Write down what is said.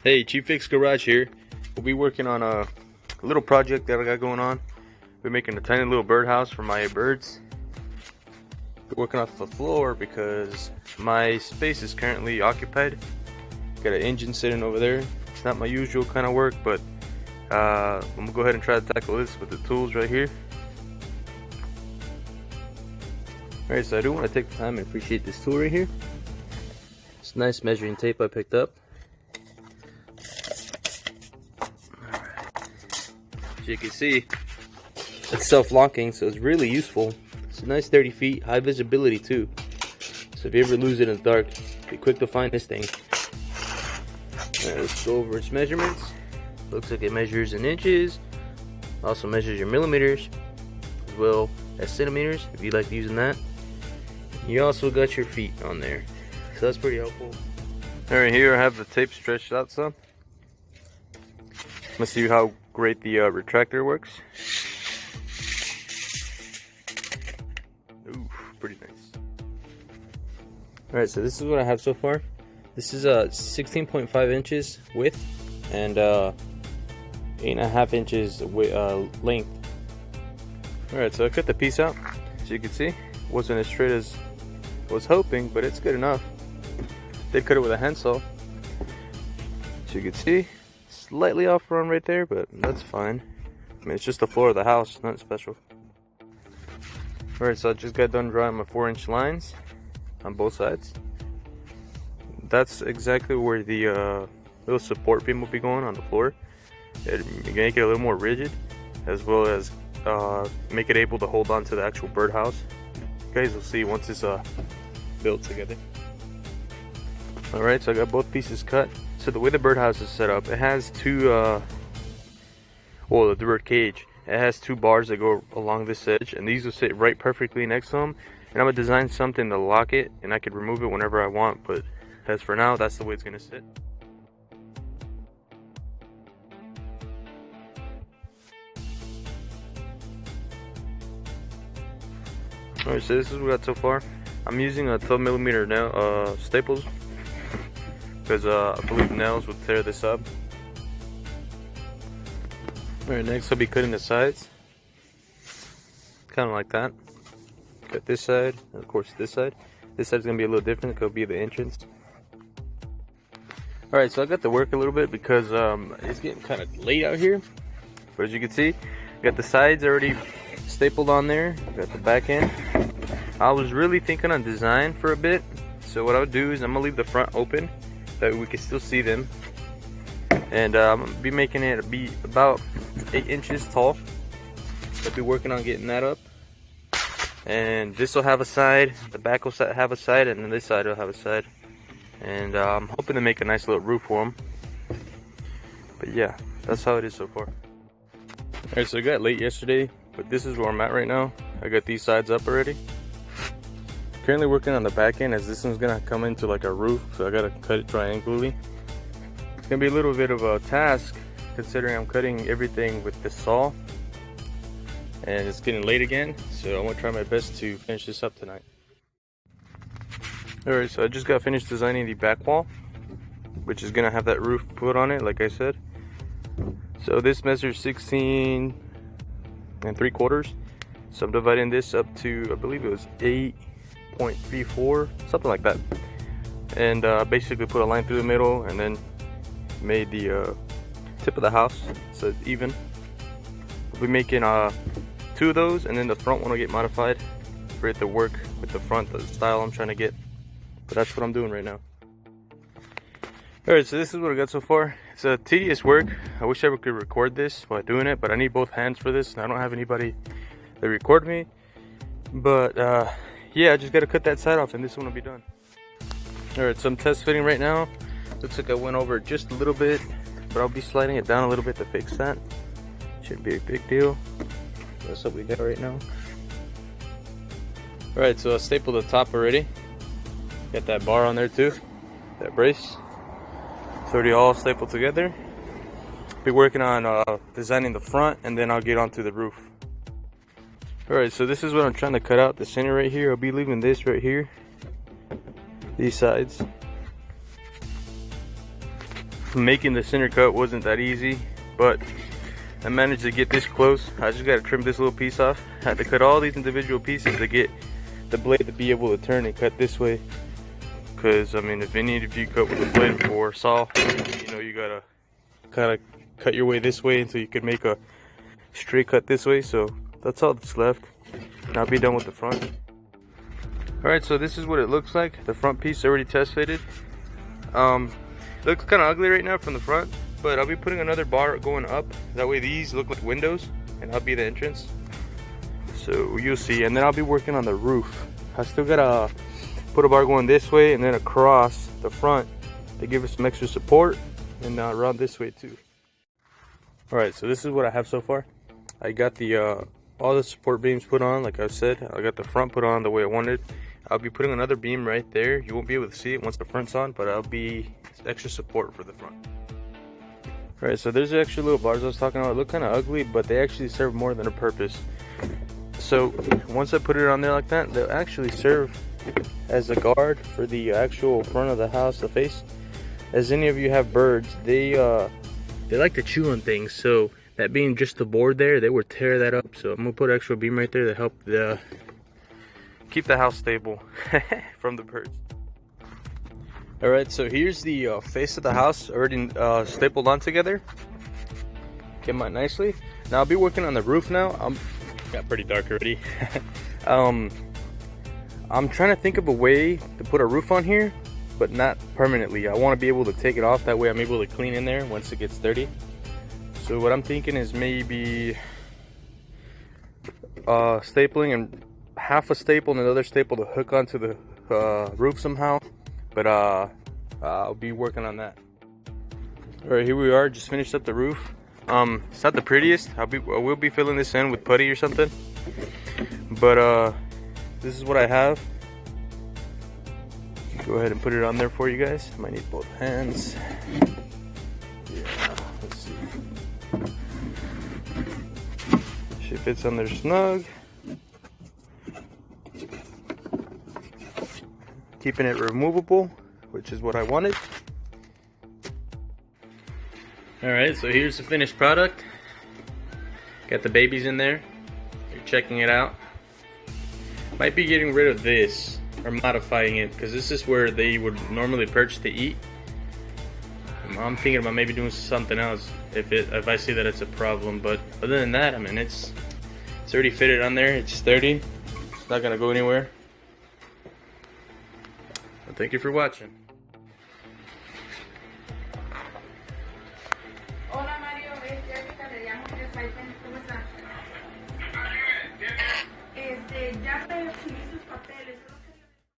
Hey, Chief Fix Garage here. We'll be working on a little project that I got going on. We're making a tiny little birdhouse for my birds. We're working off the floor because my space is currently occupied. Got an engine sitting over there. It's not my usual kind of work, but I'm gonna go ahead and try to tackle this with the tools right here. Alright, so I do want to take the time and appreciate this tool right here. It's nice measuring tape I picked up. As you can see, it's self-locking, so it's really useful. It's a nice 30 feet, high visibility too. So if you ever lose it in the dark, be quick to find this thing. Right, let's go over its measurements. Looks like it measures in inches. Also measures your millimeters as well as centimeters if you like using that. You also got your feet on there, so that's pretty helpful. Alright, here I have the tape stretched out some. Let's see how great the retractor works. Ooh, pretty nice. Alright, so this is what I have so far. This is 16.5 inches width and 8.5 inches length. Alright, so I cut the piece out. As you can see, it wasn't as straight as I was hoping, but it's good enough. Did cut it with a handsaw. As you can see, slightly off run right there, but that's fine. I mean, it's just the floor of the house, not special. Alright, so I just got done drawing my 4-inch lines on both sides. That's exactly where the little support beam will be going on the floor. It make it a little more rigid, as well as make it able to hold on to the actual birdhouse. You guys will see once it's built together. Alright, so I got both pieces cut. So the way the birdhouse is set up, it has two, the bird cage, it has two bars that go along this edge, and these will sit right perfectly next to them. And I'm going to design something to lock it, and I could remove it whenever I want, but as for now, that's the way it's going to sit. Alright, so this is what we got so far. I'm using a 12mm nail staples because I believe nails would tear this up. Alright, next I'll be cutting the sides, kind of like that. Cut this side, and of course this side. This side's gonna be a little different. It'll be the entrance. Alright, so I got to work a little bit because it's getting kind of late out here. But as you can see, got the sides already stapled on there. Got the back end. I was really thinking on design for a bit. So what I would do is I'm gonna leave the front open so that we can still see them. And I'm gonna be making it be about 8 inches tall. I'll be working on getting that up. And this will have a side, the back will have a side, and then this side will have a side. And I'm hoping to make a nice little roof for them. But yeah, that's how it is so far. Alright, so I got late yesterday, but this is where I'm at right now. I got these sides up already. Currently working on the back end, as this one's gonna come into like a roof, so I gotta cut it triangularly. It's gonna be a little bit of a task considering I'm cutting everything with this saw. And it's getting late again, so I'm gonna try my best to finish this up tonight. Alright, so I just got finished designing the back wall, which is gonna have that roof put on it, like I said. So this measures 16 3/4. So I'm dividing this up to, I believe it was 8.34, something like that. And basically put a line through the middle, and then made the tip of the house so it's even. We'll be making 2 of those, and then the front one will get modified for it to work with the front, the style I'm trying to get. But that's what I'm doing right now. Alright, so this is what I got so far. It's a tedious work. I wish I could record this while doing it, but I need both hands for this, and I don't have anybody that record me. But yeah, I just gotta cut that side off and this one will be done. Alright, so I'm test fitting right now. Looks like I went over just a little bit, but I'll be sliding it down a little bit to fix that. Shouldn't be a big deal. That's what we got right now. Alright, so I stapled the top already. Got that bar on there too, that brace. It's already all stapled together. Be working on designing the front, and then I'll get onto the roof. Alright, so this is what I'm trying to cut out, the center right here. I'll be leaving this right here, these sides. making the center cut wasn't that easy, but I managed to get this close. I just got to trim this little piece off. I had to cut all these individual pieces to get the blade to be able to turn and cut this way. Because I mean, if any of you cut with a blade before, saw, you know, you gotta kind of cut your way this way until you could make a straight cut this way. So that's all that's left, and I'll be done with the front. Alright, so this is what it looks like. The front piece already test fitted. Looks kind of ugly right now from the front, but I'll be putting another bar going up. That way these look like windows, and I'll be the entrance. So you'll see, and then I'll be working on the roof. I still gotta put a bar going this way and then across the front to give it some extra support, and around this way too. Alright, so this is what I have so far. I got the all the support beams put on, like I said. I got the front put on the way I wanted. I'll be putting another beam right there. You won't be able to see it once the front's on, but I'll be extra support for the front. Alright, so there's the extra little bars I was talking about. They look kind of ugly, but they actually serve more than a purpose. So once I put it on there like that, they'll actually serve as a guard for the actual front of the house, the face. As any of you have birds, they like to chew on things. So that being just the board there, they would tear that up. So I'm gonna put an extra beam right there to help keep the house stable from the birds. Alright, so here's the face of the house already stapled on together. Came out nicely. Now I'll be working on the roof now. Got pretty dark already. I'm trying to think of a way to put a roof on here, but not permanently. I want to be able to take it off. That way I'm able to clean in there once it gets dirty. So what I'm thinking is maybe stapling and half a staple and another staple to hook onto the roof somehow. But I'll be working on that. Alright, here we are, just finished up the roof. It's not the prettiest. I will be filling this in with putty or something. But this is what I have. Go ahead and put it on there for you guys. I might need both hands. Yeah, let's see. She fits on there snug. Keeping it removable, which is what I wanted. Alright, so here's the finished product. Got the babies in there. You're checking it out. Might be getting rid of this or modifying it, because this is where they would normally perch to eat. I'm thinking about maybe doing something else if I see that it's a problem. But other than that, I mean, it's already fitted on there. It's sturdy. It's not gonna go anywhere. Well, thank you for watching. Hola Mario, es Jessica, le llamo de Saipen, ¿cómo está? Ya recibí sus papeles.